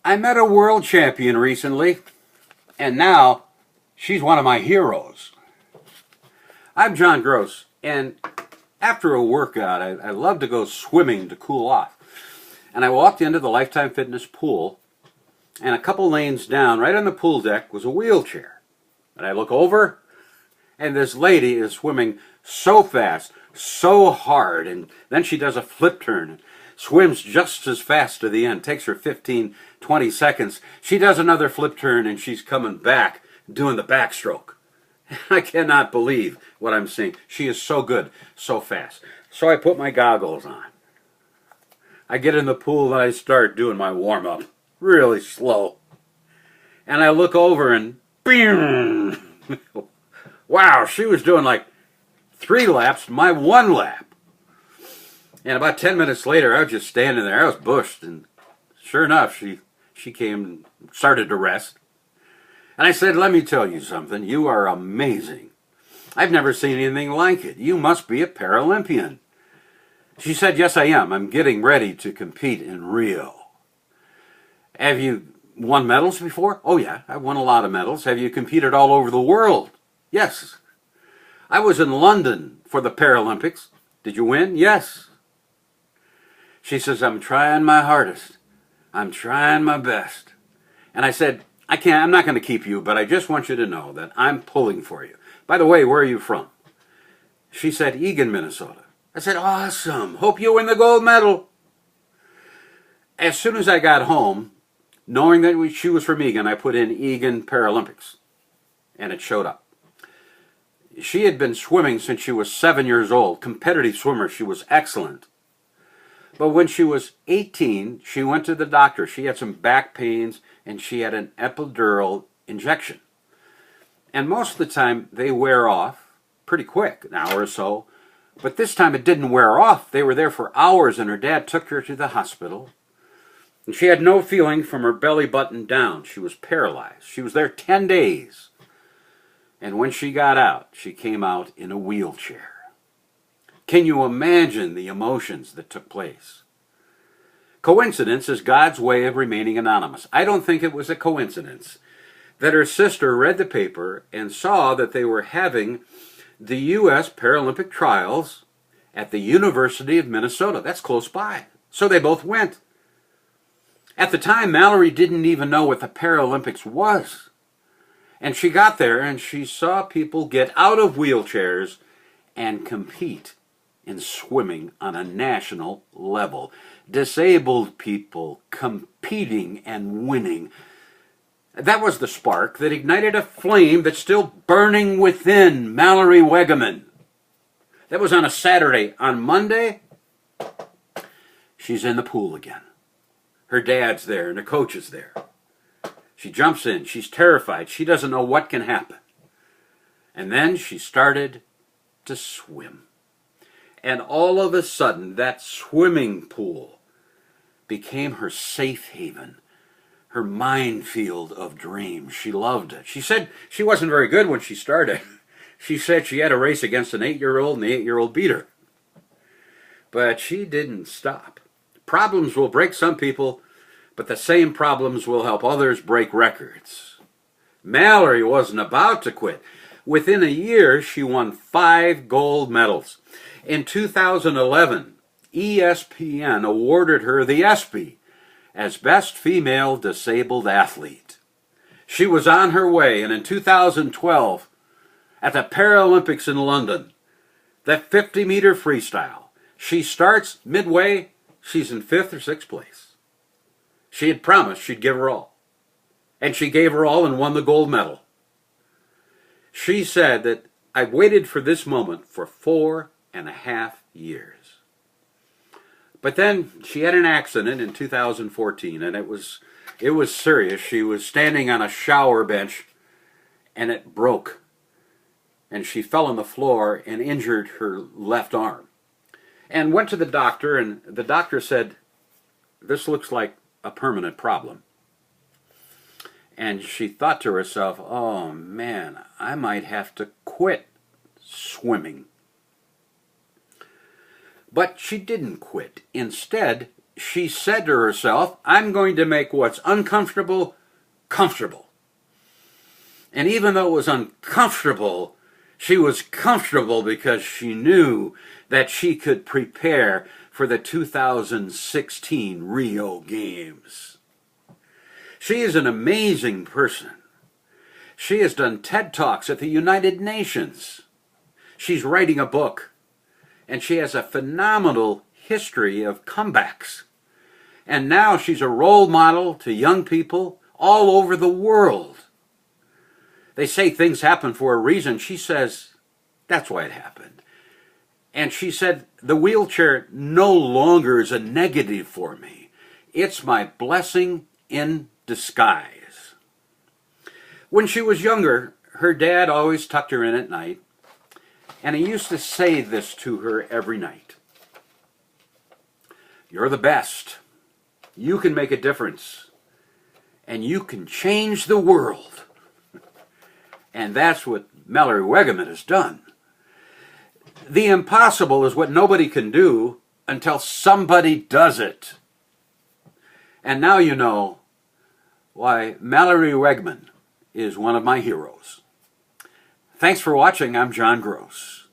I met a world champion recently, and now she's one of my heroes. I'm John Gross, and after a workout, I love to go swimming to cool off. And I walked into the Lifetime Fitness pool, and a couple lanes down, right on the pool deck, was a wheelchair. And I look over, and this lady is swimming so fast, so hard, and then she does a flip turn and swims just as fast to the end. Takes her 15, 20 seconds. She does another flip turn, and she's coming back, doing the backstroke. I cannot believe what I'm seeing. She is so good, so fast. So I put my goggles on. I get in the pool and I start doing my warm-up, really slow. And I look over and boom! Wow, she was doing like 3 laps, my 1 lap. And about 10 minutes later, I was just standing there. I was bushed, and sure enough, she came and started to rest. And I said, "Let me tell you something. You are amazing. I've never seen anything like it. You must be a Paralympian." She said, "Yes, I am. I'm getting ready to compete in Rio." "Have you won medals before?" "Oh, yeah, I've won a lot of medals." "Have you competed all over the world?" "Yes." "I was in London for the Paralympics." "Did you win?" "Yes." She says, "I'm trying my hardest. I'm trying my best." And I said, I'm not going to keep you, but I just want you to know that I'm pulling for you. By the way, where are you from?" She said, "Eagan, Minnesota." I said, "Awesome. Hope you win the gold medal." As soon as I got home, knowing that she was from Eagan, I put in Eagan Paralympics, and it showed up. She had been swimming since she was 7 years old. Competitive swimmer. She was excellent. But when she was 18, she went to the doctor. She had some back pains, and she had an epidural injection. And most of the time, they wear off pretty quick, an hour or so. But this time, it didn't wear off. They were there for hours, and her dad took her to the hospital. And she had no feeling from her belly button down. She was paralyzed. She was there 10 days. And when she got out, she came out in a wheelchair. Can you imagine the emotions that took place? Coincidence is God's way of remaining anonymous. I don't think it was a coincidence that her sister read the paper and saw that they were having the U.S. Paralympic trials at the University of Minnesota. That's close by. So they both went. At the time, Mallory didn't even know what the Paralympics was. And she got there and she saw people get out of wheelchairs and compete in swimming on a national level. Disabled people competing and winning. That was the spark that ignited a flame that's still burning within Mallory Weggemann. That was on a Saturday. On Monday, she's in the pool again. Her dad's there and the coach is there. She jumps in. She's terrified. She doesn't know what can happen. And then she started to swim. And all of a sudden, that swimming pool became her safe haven, her minefield of dreams. She loved it. She said she wasn't very good when she started. She said she had a race against an 8-year-old, and the 8-year-old beat her. But she didn't stop. Problems will break some people, but the same problems will help others break records. Mallory wasn't about to quit. Within a year, she won 5 gold medals. In 2011, ESPN awarded her the ESPY as Best Female Disabled Athlete. She was on her way, and in 2012, at the Paralympics in London, the 50-meter freestyle, she starts midway, she's in 5th or 6th place. She had promised she'd give her all, and she gave her all and won the gold medal. She said that, "I've waited for this moment for 4.5 years. But then she had an accident in 2014, and it was serious. She was standing on a shower bench, and it broke. And she fell on the floor and injured her left arm. And went to the doctor, and the doctor said, "This looks like a permanent problem." And she thought to herself, "Oh man, I might have to quit swimming." But she didn't quit. Instead, she said to herself, I'm going to make what's uncomfortable comfortable. And even though it was uncomfortable, she was comfortable because she knew that she could prepare for the 2016 Rio Games. She is an amazing person. She has done TED Talks at the United Nations. She's writing a book, and she has a phenomenal history of comebacks. And now she's a role model to young people all over the world. They say things happen for a reason. She says, that's why it happened. And she said, the wheelchair no longer is a negative for me. It's my blessing in disguise. When she was younger, her dad always tucked her in at night, and he used to say this to her every night. You're the best. You can make a difference. And you can change the world. And that's what Mallory Weggemann has done. The impossible is what nobody can do until somebody does it. And now you know why Mallory Weggemann is one of my heroes. Thanks for watching. I'm John Gross.